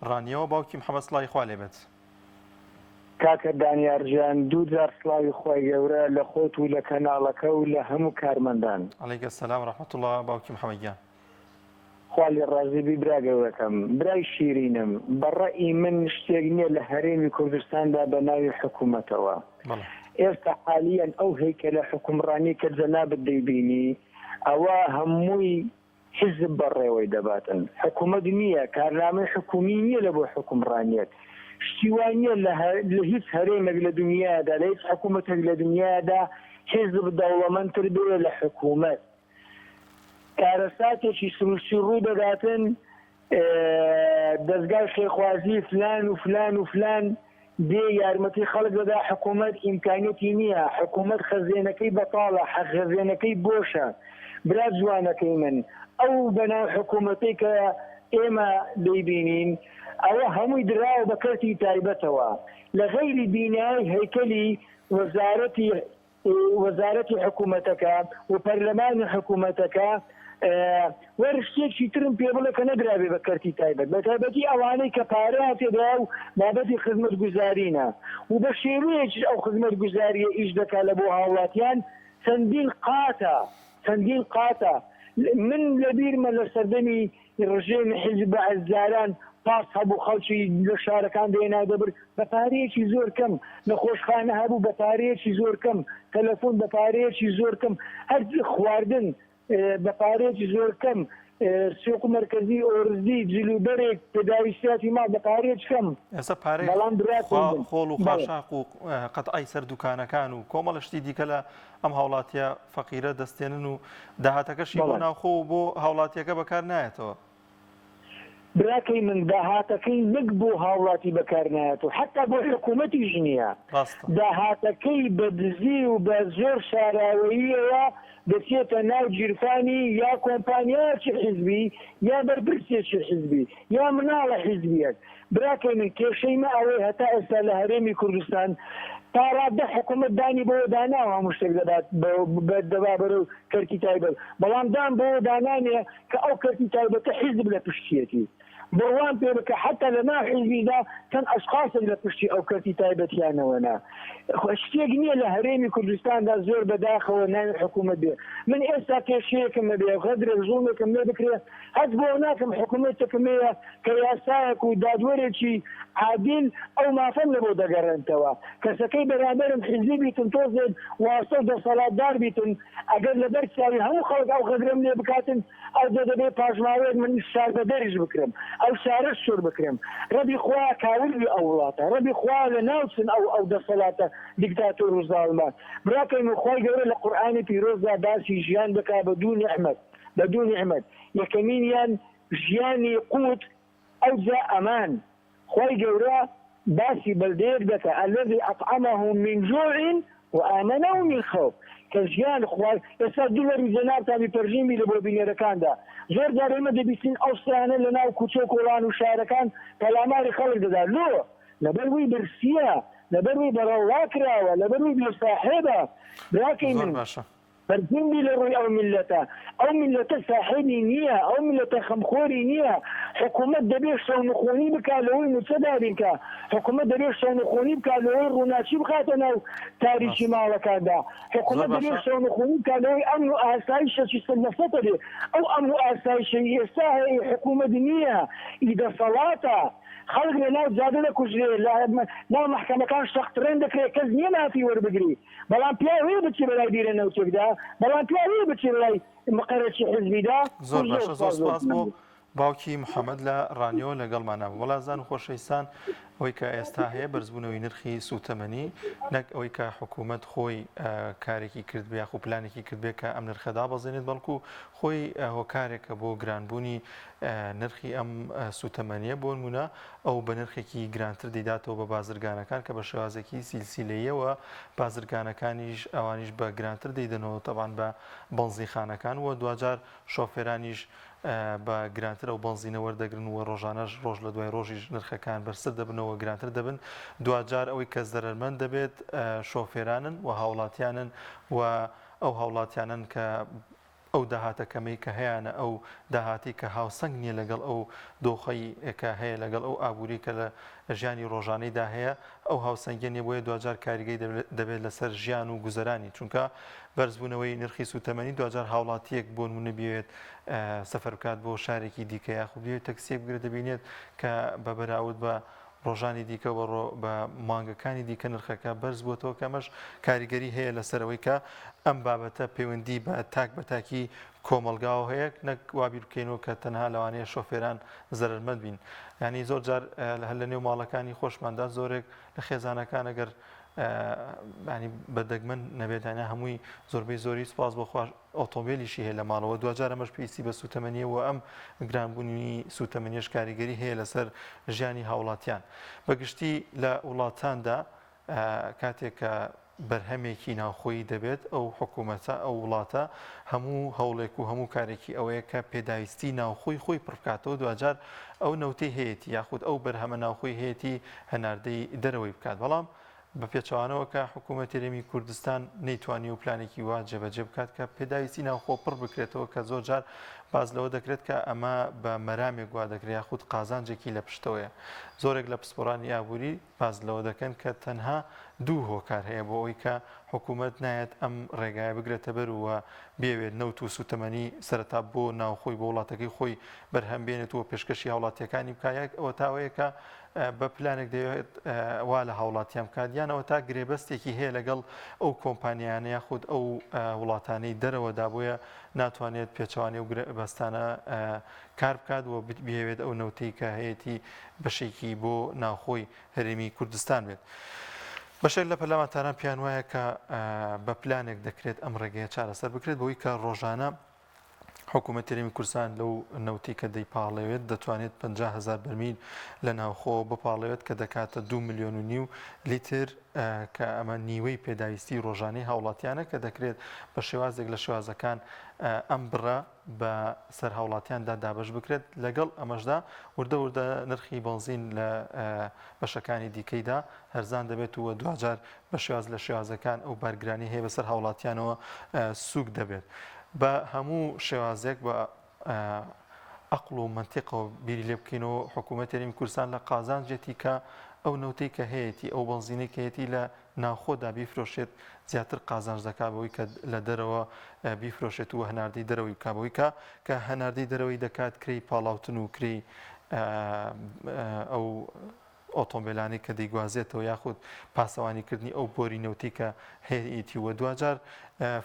ڕانیەوە باوکی محەممەد سڵای خوا لێبێت
کاکە دانیارجان دوو جار سڵاوی خۆی گەورە لە خۆت و لە کەناڵەکە و لە هەموو کارمەندان
عەلەیکە سەلام ڕەحمەتوڵڵا باوکی محەممەدیان
خوا لێ ڕازیبی برا گەورەکەم برای شیرینم بەڕەئی من شتێک نییە لە هەرێمی کوردستاندا بە ناوی حکوومەتەوە ئێستا حالیان ئەو هەیکەلە حکومڕانی کە جەنابەت دەیبینی ئەوە هەمووی حزب بەڕێوەی دەباتن حکوومەت نییە کارنامەی حکومی نییە لە بۆ حکومڕانیەت شتیوانیە لە هیچ هەرێمێک لە دنیادا لە هیچ حکوومەتێک لە دنیادا حزب دەوڵەمەندتر بێ لە حکوومەت کارەساتێکی سروشتی ڕوو دەداتن دەستگای خێخوازی فلان و فلان و فلان دێ یارمەتی خەڵک دەدا حکوومەت ئیمکانیەتی نییە حکوومەت خەزێنەکەی بەتاڵە خەزێنەکەی بۆشە برا جوانەکەی من ئەو بەناو حکوومەتی کە ئێمە دەیبینین ئەوە هەمووی دراوە بە کەرتی تایبەتەوە لە غەیری بینایی هەیکەلی وەزارەتی حکوومەتەکە و پەرلەمانی حکوومەتەکە وەرشتێکی ترم پێ بڵێ کە نەدرابێ بە کەرتی تایبەت بە تایبەتی ئەوانەی کە پارە تێدا و بابەتی خزمەت گوزارینە و بە شێوەیەکی ئەو خزمەت گوزاریە ئیش دەکات لە بۆ هاوڵاتیان چەندین قاتە من لەبیرمە لە سەردەمی ڕژێمی حیزب عەزاران پاس هەبوو خەڵکی لە شارەکان دێنا دەبر بە پارەیەکی زۆر کەم نەخۆشخانە هەبوو بە پارەیەکی زۆر کەم تەلەفۆن بە پارەیەکی زۆر کەم هەر خواردن بە پارەیەکی زۆر کەم سوق مرکزی ئۆرزی جلوبەرێک پێداویستاتی ما بە پارەیەک کەم
ئێستا پارەی خۆڵ و خاشاق و قەتعی سەر دوکانەکان و کۆمەڵە شتی دیکە لە ئەم هاوڵاتیە فەقیرە دەستێنن و داهاتەکەشی بۆ ناوخۆ و بۆ هاوڵاتیەکە بەکار نایەتەوە
براکەی من داهاتەکەی نەک بۆ هاوڵاتی بەکار نایەتەوە حتا بۆ حکوومەتیش نییە داهاتەکەی بە دزی و بە زۆر شاراوەییەوە دەچێتە ناو جیرفانی یا کۆمپانیایەکی حیزبی یا بەرپرسێکی حیزبی یا مناڵە حیزبیەک براکەی من کێشەی مە ئەوەی هەتا ئێستا لە هەرێمی کوردستان تاڕادە حکوومەت دانی بۆ داناوە هەموو شتێک دەبات دەبا بەرەو کەرتی تایبەت بەڵام دان بۆ دانانێ کە ئەو کەرتی تایبەتە حیزب لە پشتیەتی بڕوان پێ بکە حتا لە ناو حیزبیدا چەند ئەشخاصن لە پشتی ئەو کەرتی تایبەتیانەوەنا شتێک نییە لە هەرێمی کوردستاندا زۆر بەداخەوە ناوی حکوومەت بێ من ئێستا کێشەیەکم بێ غەدرێک زوڵێکم لێ بکرێ هەست بۆ ناکەم حکوومەتێکم هەیە کە یاسایەک و دادوەرێکی عادل ئەو مافەم لە بۆ دەگەڕێنتەوە کەسەکەی بەرامبەرم حیزبی بیتن تۆزێت واسە و دەسەڵاتدار بیتن ئەگەر لەبەر چاوی هەموو خەڵک ئەو غەدرەم لێ بکاتن ئەو دەبێ پاژماوەیەک من شار بەدەریش بکرم ئەو شارە سۆر بکرم ڕەبی خوا کاولوی ئەو وڵاتە ڕەبی خوا لە ناوچن ئەو دەسەڵاتە دیکتاتۆر و زاڵمان براکەی من خوای گەورە لە قورئانی پیرۆزدا باسی ژیان بکا بە دوو نیعمەت یەکەمینیان ژیانی قوت ئەو جا ئەمان خوای گەورە باسی بەلدەیەک دەکە الذي أطعمهم من جوع وآمنهم من خوف کە ژیان خوای ئێستا دووەری جەنابتانی پەرژیمی لە بۆ بینێرەکاندا زۆر جار ئێمە دەبیستین ئەو ستانە لە ناو کوچە و کۆڵان و شارەکان پەلاماری خەڵک دەدا لۆ لەبەروی برسیە لەبەروی بەڕەوڵا کراوە لەبەروی بێساحێبە براکەی من فەرزیندی لە ڕووی ئەو میلەتە ساحێبی نییە ئەو میلەتە خەمخۆری نییە حکوومەت دەبێت شەونخۆنی بکات لەوەی موچەداری بکە حکوومەت دەبێت شەونخۆنی بکات لەوەی ڕووناچی بخاتە ناو تاریکی ماڵەکاندا حکوومەت دەبێت شەونخۆنی بکات لەوەی ئەمن و ئاسایشەکی سەرلەسەتە بێ ئەو ئەمن و ئاسایشەی ئێستا هەیە حکوومەت نییە ئیدەسەڵاتە خەڵک لە ناو جادە دەکوژرێ ناو محکەمەکان شەختڕێن دەکرێت کەس نییە مافی وەربگری بەڵام پیاوێ بچی بەلای بیرە نەوتێکدا بەڵام پیاوێ بچی بەلای مقەرەکی حزبیدا
زۆر باشە زۆر سپاس بۆ باوکی محەممەد لە ڕانیۆ لەگەڵمانە وەڵازان و خۆشەویستان ئەوەی کە ئێستا هەیە بەرزبوونەوەی نرخی سوتەمەنی نەک ئەوەی کە حکوومەت خۆی کارێکی کرد بێ خو پلانێکی کرد بێ کە ئەم نرخەدا بەزێنێت بەڵکو خۆی هۆکارێکە بۆ گرانبوونی نرخی ئەم سوتەمەنیە بۆ نمونە ئەو بە نرخێکی گرانتر دەیداتەوە بە بازرگانەکان کە بە شێوازێکی سیلسیلەیەوە بازرگانەکانیش ئەوانیش بە گرانتر دەیدنەوە تەبان بە بەنزیخانەکان و دوجار شۆفێرانیش بە گرانتر ئەو بەنزینە وەردەگرن و ڕۆژانەش ڕۆژ لە دوای ڕۆژیش نرخەکان بەرسەر دەبنەوە گرانتر دەبن دوجار ئەوەی کە زەرمەند دەبێت شۆفێرانن و هاوڵاتیانن و ئەو هاوڵاتیانن کە ئەو داهاتەکەمەی کە هەیەە ئەو داهاتی کە هاوسەنگ نییە لەگەڵ ئەو دۆخەی کە هەیە لەگەڵ ئەو ئابووری کە لە ژیانی ڕۆژانەیدا هەیە ئەو هاوسەنگە نیە بۆیە دوجار کاریگەی دەبێت لەسەر ژیان و گوزەرانی چونکە بەرزبوونەوەی نرخی سوتەمەنی دوجار هاوڵاتیەک بۆ نمونە بێت سەفەر بکات بۆ شارێکی دیکە یاخو بێت تەکسیەک بگرێت دەبینێت کە بە بەراورد بە ڕۆژانی دیکە بە مانگەکانی دیکە نرخەکە بەرز بووەوە کەمەش کاریگەری هەیە لەسەرەوەی کە ئەم بابەتە پەیوەندی بە تاک بە تاکی کۆمەلگاو هەیە نەک وابیر بکەینەوە کە تەنها لەوانەیە شۆفێران زەرمەند بین ینی زۆر جار هەر لە نێو ماڵەکانی خۆشماندا زۆرێک لە خێزانەکان ئەگەر ینی بەدەگمن نەبێتانە هەمووی زۆربەی زۆری سپاس بۆ خوۆش ئۆتۆمبیلیشی هەیە لە ماڵەوە دوجار ئەمەش پێویستی بە سوتەمەنیەوە ئەم گرانبوونی سوتەمەنیش کاریگەری هەیە لەسەر ژیانی هاوڵاتیان بەگشتی لە وڵاتاندا کاتێک کە بەرهەمێکی ناوخۆیی دەبێت ئەو حکوومەتە ئەو وڵاتە هەموو هەوڵێک و هەموو کارێکی ئەوەیە کە پێداویستی ناوخۆی خۆی پڕکاتەوە دوجار ئەو نەوتەی هەیەی یاخود ئەو بەرهەمە ناوخۆی هەیەی هەناردەی دەرەوەی بکات بەڵام بە پێچوانەوە کە حکوومەتی هەرێمی کوردستان نەیتوانی و پلانێکی وا جێبەجێ بکات کە پێداویستی ناوخۆ پڕ بکرێتەوە کە زۆر جار باز لەوە دەکرێت کە ئەمە بە مەرامێک وا دەکرێت یاخود قازانجێکی لە پشتەوەیە زۆرێک لە پسپۆرانی ئابووری باز لەوە دەکەن کە تەنها دوو هۆکار هەیە بۆ ئەوی کە حکوومەت نایەت ئەم ڕێگایە بگرێتە بەر وە بێوێت نەوت و سوتەمەنی سەرەتا بۆ ناوخۆی بۆ وڵاتەکەی خۆی بەرهەم بێنێتەوە پێشکەشی هاوڵاتیەکانی بکایەک ئەوە تاوەیە کە بە پلانێک دەوێت وا لە هاوڵاتیان بکاتیانەوە تا گرێبەستێکی هەیە لەگەڵ ئەو کۆمپانیانە یاخود ئەو وڵاتانەی دەرەوەدا بۆیە ناتوانێت پێچوانی و بەستانە کار بکات و بێوێت ئەو نەوتەی کە هەیەی بەشێکی بۆ ناوخۆی هەرێمی کوردستان بێت. بەشێک لە پەرلەمانتاران پیان وایە کە بە پلانێک دەکرێت ئەم ڕێگەیە چارەسەر بکرێت بۆی کە ڕۆژانە حکوومەتی هەرێمی کوردستان لەو نەوتی کە دەیپاڵەوێت دەتوانێت 50,000 بەرمیل لە ناوخۆ بپاڵەوێت کە دەکاتە 2.5 ملیۆن لیتر کە ئەمە نیوەی پێداویستی ڕۆژانەی هاوڵاتیانە کە دەکرێت بە شێوازێک لە شێوازەکان ئەم بڕە بە سەر هاوڵاتیاندا دابش بکرێت لەگەڵ ئەمەشدا وردە نرخی بنزین لە بەشەکانی دیکەیدا هەرزان دەبێت و دوجار بە شێواز لە شێوازەکان ئەو بارگرانی هەیە بەسەر هاوڵاتیانەوە سوک دەبێت بە هەموو شێوازێک بە عەقڵ و منتیقەوە بیری لێ بکەینەوە حکوومەتی هەرێمی کوردستان لە قازانجێتی کە ئەو نەوتەی کە هەیەی ئەو بنزینەی کە هەیەی لە ناوخۆدا بیفرۆشێت زیاتر قازانج دەکات بەوەی کە لە دەرەوە بیفرۆشێت و هەناردەی دەرەوەی بکبەوەی کە هەناردەی دەرەوەی دەکات کری پاڵاوتن و کری ئەو ئۆتۆمبیلانی کە دەیگوازێتەوە یاخود پاسەوانیکردنی ئەو بۆری نەوتی کە هەیەی وە دوجار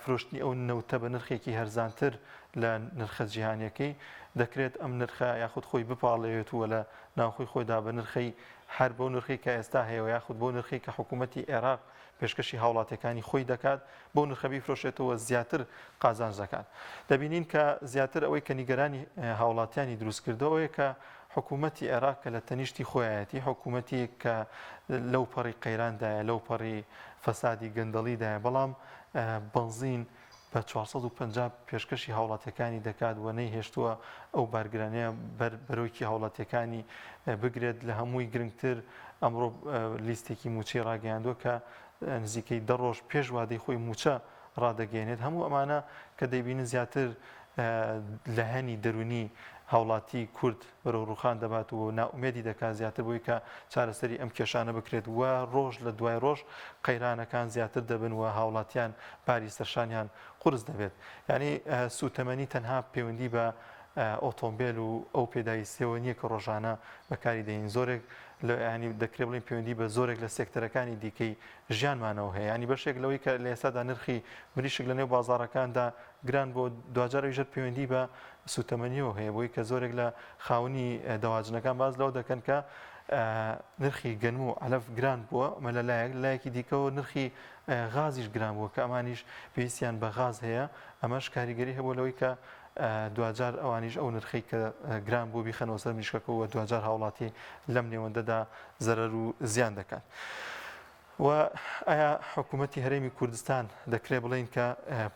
فرۆشتنی ئەو نەوتە بە نرخێکی هەرزانتر لە نرخە جیهانیەکەی دەکرێت ئەم نرخە یاخود خۆی بپاڵێت وە لە ناوخۆی خۆیدا بە نرخەی هەر بۆ نرخی کە ئێستا هەیە یاخود بۆ نرخی کە حکوومەتی عێراق پێشکەشی هاوڵاتەکانی خۆی دەکات بۆ نرخەبی فرۆشێتەوە زیاتر قازانج دەکات دەبینین کە زیاتر ئەوەی کە نیگەرانی هاوڵاتیانی دروستکردەوەیە کە حکوومەتی عێراق کە لە تەنیشتی خۆیەتی حکوومەتی کە لەو پەڕی قەیراندایە لەو پەڕی فەسادی گەندەڵیدایە بەڵام بنزین بە 450 پێشکەشی هاوڵاتیەکانی دەکات و نەیهێشتووە ئەو بارگرانەیە بەرەوەیکی هاوڵاتیەکانی بگرێت لە هەمووی گرنگتر ئەمڕۆ لیستێکی موچەی ڕاگەیاندووە کە نزیکەی 10 ڕۆژ پێش وادەی خۆی موچە ڕادەگەێنێت هەموو ئەمانە کە دەیبینن زیاتر لە هەنی دەرونی هاوڵاتی کورد بەرەو ڕوخان دەبات و ناومێدی دەکات زیاتر بۆی کە چارەسەری ئەم کێشانە بکرێت و ڕۆژ لە دوای ڕۆژ قەیرانەکان زیاتر دەبن و هاوڵاتیان پاری سەرشانیان قورس دەبێت ینی سوتەمەنی تەنها پەیوەندی بە ئۆتۆمبیل و ئەو پێداویستیەوە نییە کە ڕۆژانە بەکاری دەین زۆرێک ینی دەکرێت بڵین پەیوەندی بە زۆرێک لە سێکتەرەکانی دیکەی ژیانمانەوە هەیە ینی بەشێک لەوەی کە لە ئێستادا نرخی مریشک لە نێو بازاڕەکاندا گران بۆ دوجار ئەویژەر پەیوەندی بە سوتەمەنیەوە هەیە بۆی کە زۆرێک لە خاوەنی دەواجنەکان باز لەوە دەکەن کە نرخی گەنم و علەف گران بووە ئەمە لە لایەکی دیکەەوە نرخی غازیش گران بووە کە ئەمانیش پێویستیان بە غاز هەیە ئەمەش کاریگەری هەبوو لەوەی کە دوجار ئەوانیش ئەو نرخی کە گران بوو بیخەنەوە سەر میشکەکەەوە دوجار هاوڵاتی لەم نێوەندەدا زەرەر و زیان دەکەن. و ئایا حکوومەتی هەرێمی کوردستان دەکرێت بڵین کە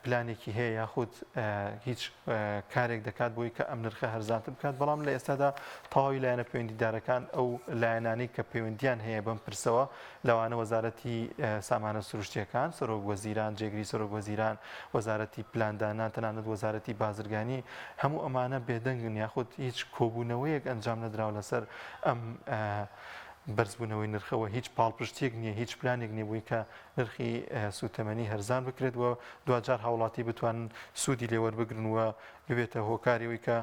پلانێکی هەیە یاخود هیچ کارێک دەکات بۆی کە ئەم نرخە هەرزانتر بکات بەڵام لە ئێستادا تەواوی لایەنە پەیوەندیدارەکان ئەو لایەنانەی کە پەیوەندیان هەیە بەم پرسەوە لەوانە وەزارەتی سامانە سروشتیەکان سەرۆک وەزیران جێگری سەرۆک وەزیران وەزارەتی پلاندانان تەنانەت وەزارەتی بازرگانی هەموو ئەمانە بێدەنگن یاخود هیچ کۆبوونەوەیەک ئەنجام نەدراوە لەسەر ئەم بەرزبوونەوەی نرخەوە هیچ پاڵپشتێک نییە هیچ پلانێک نییە بووی کە نرخی سوتەمەنی هەرزان بکرێت و دوجار هاوڵاتی بتوانن سوودی لێوەربگرنەوە ببێتە هۆکاریەوەی کە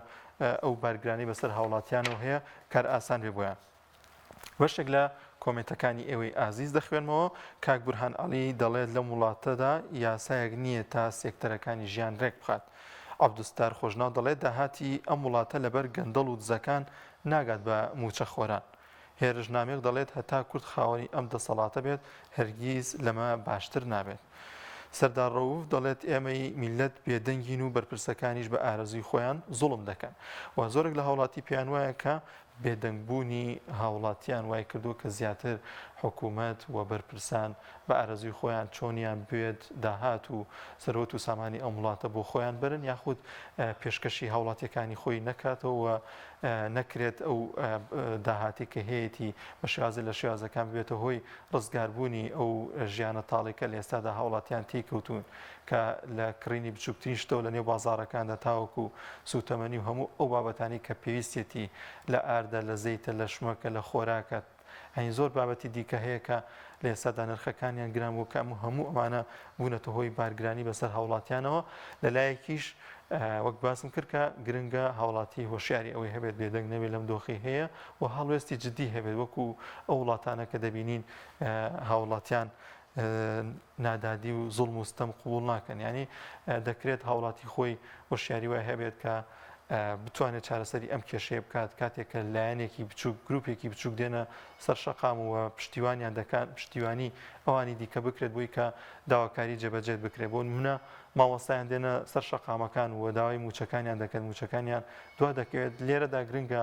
ئەو بارگرانی بەسەر هاوڵاتیانەوە هەیە کار ئاسان بێ بۆیان. بەشێک لە کۆمنتەکانی ئێوەی ئازیز دەخوێنمەوە کاک بورهان عەلی دەڵێت لەم وڵاتەدا یاسایەک نییە تا سێکتەرەکانی ژیان ڕێک بخات. عەبدوستار خۆشناو دەڵێت داهاتی ئەم وڵاتە لەبەر گەندەڵ و دزەکان ناگات بە موچە خۆران. هێرشنامێک دەڵێت هەتا کورد خاوەنی ئەم دەسەڵاتە بێت هەرگیز لەمە باشتر نابێت. سەردار ڕەوف دەڵێت ئێمەی میلەت بێدەنگین و بەرپرسەکانیش بە ئارەزوی خۆیان زوڵم دەکەن و زۆرێک لە هاوڵاتی پێیان وایە کە بێدەنگبوونی هاوڵاتیان وای کردو کە زیاتر حکوومەت و بەرپرسان بە ئارەزوی خۆیان چۆنیان بێت داهات و سەرۆت و سامانی ئەم وڵاتە بۆ خۆیان برن یاخود پێشکەشی هاوڵاتیەکانی خۆی نەکاتەوە نەکرێت ئەو داهاتی کە هەیەی بە شێوازی لە شێوازەکان بێتە هۆی ڕزگاربوونی ئەو ژیانە تاڵێکە لە ئێستادا هاوڵاتیان تێکەوتون کە لە کڕینی بچووکترین شتەوە لە نێو بازاڕەکاندا تاوەکو سوتەمەنی و هەموو ئەو بابەتانی کە پێویستێتی لە ئاردە لە زەیتە لە شمەکە لە خۆراکە هەین زۆر بابەتی دیکە هەیە کە لە ئێستادا نرخەکانیان گران بوو کە هەموو ئەمانە بوونەتە هۆی بارگرانی بەسەر هاوڵاتیانەوە لەلایەکیش وەک باسم کرد کە گرنگە هاوڵاتی هۆشیاری ئەوەی هەبێت بێدەنگ نەبێت لەم دۆخی هەیە و هەڵوێستی جددی هەبێت وەکو ئەو وڵاتانە کە دەبینین هاوڵاتیان نادادی و زوڵم و ستەم قبوڵ ناکەن ینی دەکرێت هاوڵاتی خۆی هۆشیاری وای هەبێت کە بتوانێت چارەسەری ئەم کێشەیە بکات کاتێک کە لایەنێکی بچووک گروپێکی بچووک دێنە سەر شەقام و پشتیوانیان دەکات پشتیوانی ئەوانی دیکە بکرێت بۆی کە داواکاری جێبەجێت بکرێت بۆ منە ماوەستایان دێنە سەر شەقامەکان و داوای موچەکانیان دەکەن موچەکانیان دوا دەکەوێت لێرەدا گرنگە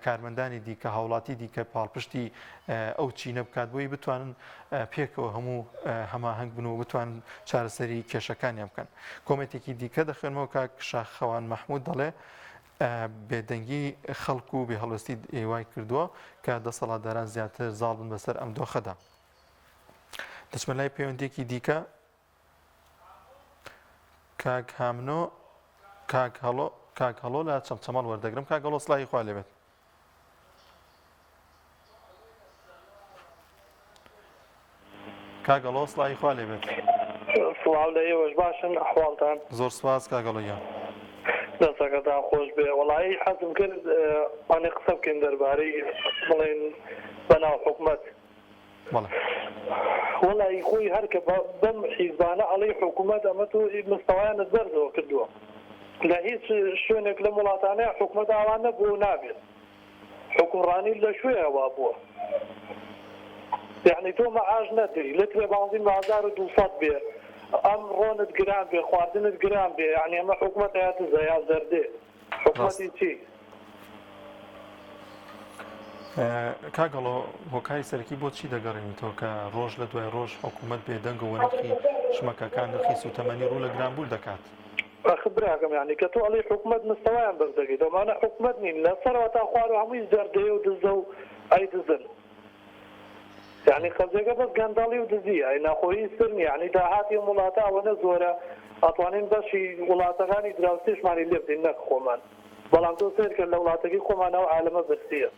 کارمەندانی دیکە هاوڵاتی دیکە پاڵپشتی ئەو چینە بکات بۆی بتوانن پێکەوە هەموو هەماهەنگ بن و بتوانن چارەسەری کێشەکانیان بکەن. کۆمێتێکی دیکە دەخوێنمەوە کاک شاخەوان مەحموود دەڵێ بێدەنگی خەڵکو و بێهەڵوێستی ئێوای کردووە کە دەسەڵاتداران زیاتر زاڵ بن بەسەر ئەم دۆخەدا. دەچمە لای پەیوەندێکی دیکە کاک هامنۆ کاک هەڵۆ لە چەمچەماڵ وەردەگرم کاک هەڵۆ سڵاهی خوا لێبێت. کاک هەڵۆ سڵاهی خوا لێبێت.
سڵاو لە ئێوەش باشن ئەحواڵتان؟
زۆر سپاس کاک هەڵۆیان.
دەستەکەتان خۆش بێ وەڵایی حەزم کرد ئەنێ قسە بکەین دەربارەی بڵێن بەناو حکومەت. وەڵی خۆی هەرکە بەم حیزبانە ئەڵێ حکوومەت ئەمە تۆ مستەوایانت بەرزەوە کردووە لە هیچ شوێنێک لە وڵاتانەیە حکوومەت ئاوانە بوو نابێت حکومڕانی لە شوێنەوە بووە یعنی تۆ مەعاش نەدەی لەکرێ 12200 بێ ئەم ڕۆنت گران بێ خواردنت گران بێ یعنی ئەمە حکوومەت هەیەتە زەیا زەردێ حکوومەتی چی؟
کاگەڵۆ هۆکاری سەرەکی بۆچی دەگەڕێنیتەوە کە ڕۆژ لە دوای ڕۆژ حکوومەت بێدەنگەوە نرخی شمەکەکان نرخی سوتەمەنی ڕوو لە گرانبوون دەکات؟
خبراکەم یعنی کە تۆ ئەڵێ حکوومەت مستەوایان بەردەگەیت ئەمانە حکوومەت نین لەسەرەوە تا خوار و هەمووی زەردەیە و دزە و ئەی دزن یعنی خەزێکە بەس گەنداڵی و دزی ئەی ناخۆیی سر نیە یعنی داهاتی وڵاتە ئەوەنە زۆرە ئەتوانین بەشی وڵاتەکانی دراوسێشمانی لێ بدەین نەک خۆمان بەڵام تۆ سێر کرد لە وڵاتەکەی خۆمانەوە عالەمە بەرسیە.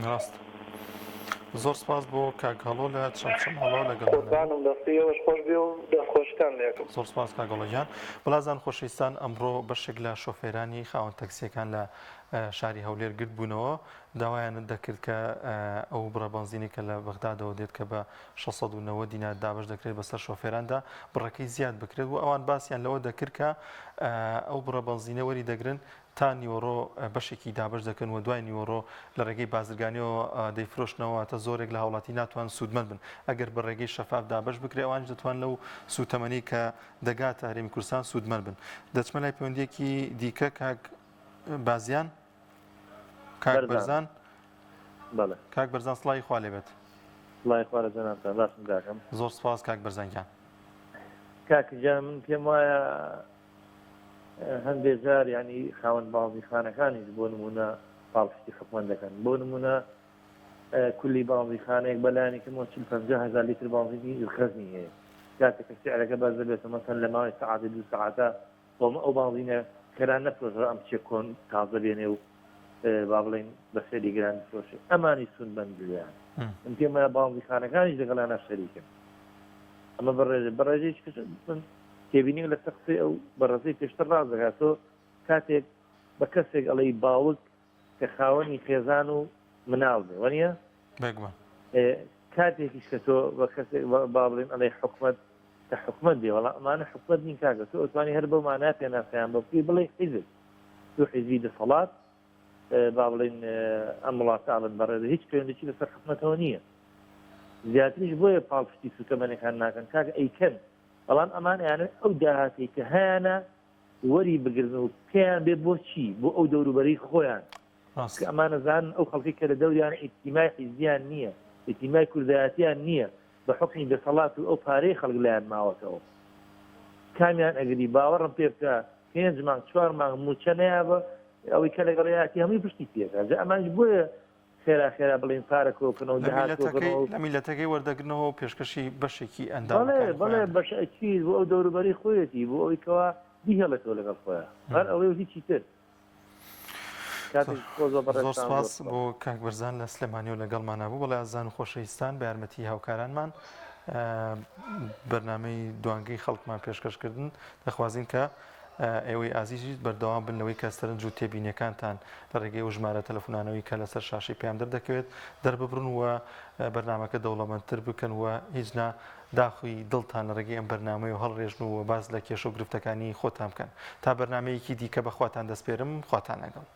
ڕاست زۆر سپاس بۆ کاگەڵۆ لە چەمچەماڵەوە لەگەڵ
قوربانم دەستیەوەش خۆش بێ و دەستخۆشتان لێکم.
زۆر سپاس کاگەڵۆجان. بەڵازان خۆشەویستان ئەمڕۆ بەشێک لە شۆفێرانی خاوەن تەکسیەکان لە شاری هەولێر گرت بوونەوە داوایان دەکرد کە ئەو بڕە بەنزینی کە لە بەغدادەوە دێت کە بە 690 دینار دابش دەکرێت بەسەر شۆفێراندا بڕەکەی زیاد بکرێت و ئەوان باسییان لەوە دەکرد کە ئەو بڕە بەنزینە وەری دەگرن تا نیوەڕۆ بەشێکی دابش دەکەن و دوای نیوەڕۆ لە ڕێگەی بازرگانیەوە دەیفرۆشنەوە تا زۆرێک لە هاوڵاتی ناتوان سوودمەند بن ئەگەر بە ڕێگەی شەفاف دابش بکرێت ئەوانش دەتوان لەو سوتەمەنی کە دەگاتە هەرێمی کوردستان سوودمەند بن. دەچمە لای پەیوەندیەکی دیکە کاک بازیان کاک بەرزان کاک بەرزان سڵای خوا لێبێت.
سڵای خوا لە جەنابتان باشم کاکەم.
زۆر سپاس کاک بەرزانگیان.
کاکجان من پێم وایە هەندێک جار ینی خاوەن باڵی خانەکانیش بۆ نمونە پاڵپشتی حکومەت دەکەن بۆ نمونە کولی باڵی خانەیەک بەلایانی کەمەوە 50,000 لیتر باڵی خەزنی هەیە کاتێکە سعرەکە باز دەبێتە مەسەن لە ماوەی سەعاتی 2 سەعاتە بۆم ئەو باڵینە کەران نەفرۆشە ئەم چێ کۆن تازە بێنێ و با بڵێن بە سێری گران فرۆشێ ئەمانی سون بەندیان من پێم وایە باڵی خانەکانیش لەگەڵانە شەریکن ئەمە بەڕێژەی تێبینی لە سەقسی ئەو بەڕێزەی پێشتر ڕازدەکات تۆ کاتێک بە کەسێک ئەڵەی باوک کە خاوەنی خێزان و مناڵ بێ وەنیە کاتێکیش کە تۆ بە کەسێک با بڵێن ئەڵێ حکومەت کە حکومەت بێ وەڵام ئەمانە حکومەت نین کاکە تۆ ئەتوانی هەر بەو مانای پێناسەیان بەپی بڵێ حیزب تۆ حیزبی دەسەڵات با بڵێن ئەم وڵاتە ئاڵن بەڕێزە هیچ پەیوەندێکی لەسەر حکومەتەوە نییە زیاتریش بۆیە پاڵپشتی سوتەمەنێکان ناکەن کاکە ئەیکەن بەڵام ئەمانیانە ئەو داهاتی کە هەیەە وەری بگرن و پێیان بێت بۆ چی بۆ ئەو دەوروبەری خۆیان کە ئەمانە زانن ئەو خەڵکی کە لە دەوریان ئیتیمای حیزبیان نییە ئیتیمای کوردایەتیان نییە بە حکمی دەسەڵات و ئەو پارەی خەڵک لایەن ماوەتەوە کامیان ئەگەری باوەڕم پێ بکە 5 مانگ 4 مانگ موچە نەیابە ئەوەی کە لەگەڵایەتی هەمووی پشتی پێکە ئەمانش بۆیە خێرا بڵین پارە کۆکردنەوە
لە میلەتەکەی وەردەگرنەوە و پێشکەشی بەشێکی ئەندام
بەڵێ بەشکی بۆ ئەو دەوروبەری خۆیەتی بۆ ئەوەی کەوا دیهێڵێتەوە لەگەڵ خۆیان هەر ئەوەی هیچی تر.
زۆر سپاس بۆ کاک بەرزان لە سلێمانی و لەگەڵمانە بوو بەڵێ ئازان و خۆشەویستان بە یارمەتی هاوکارانمان بەرنامەی دوانگەی خەڵکمان پێشکەشکردن دەخوازین کە ئێوەی ئازیزیت بەردەوام بنەوەی کە سەرنج و تێبینیەکانتان لە ڕێگەی و ژمارە تەلەفۆنانەوەی کە لەسەر شاشی پێیان دەردەکەوێت دەرببڕن وە بەرنامەکە دەوڵەمەندتر بکەن وە هیچنا داخوی دڵتان لە ڕێگەی ئەم بەرنامەی و هەڵڕێژن و باز لە کێش و گرفتەکانی خۆتان بکەن تا بەرنمەیەکی دیکە بەخواتان دەسپێرم خواتان لەگەڵ.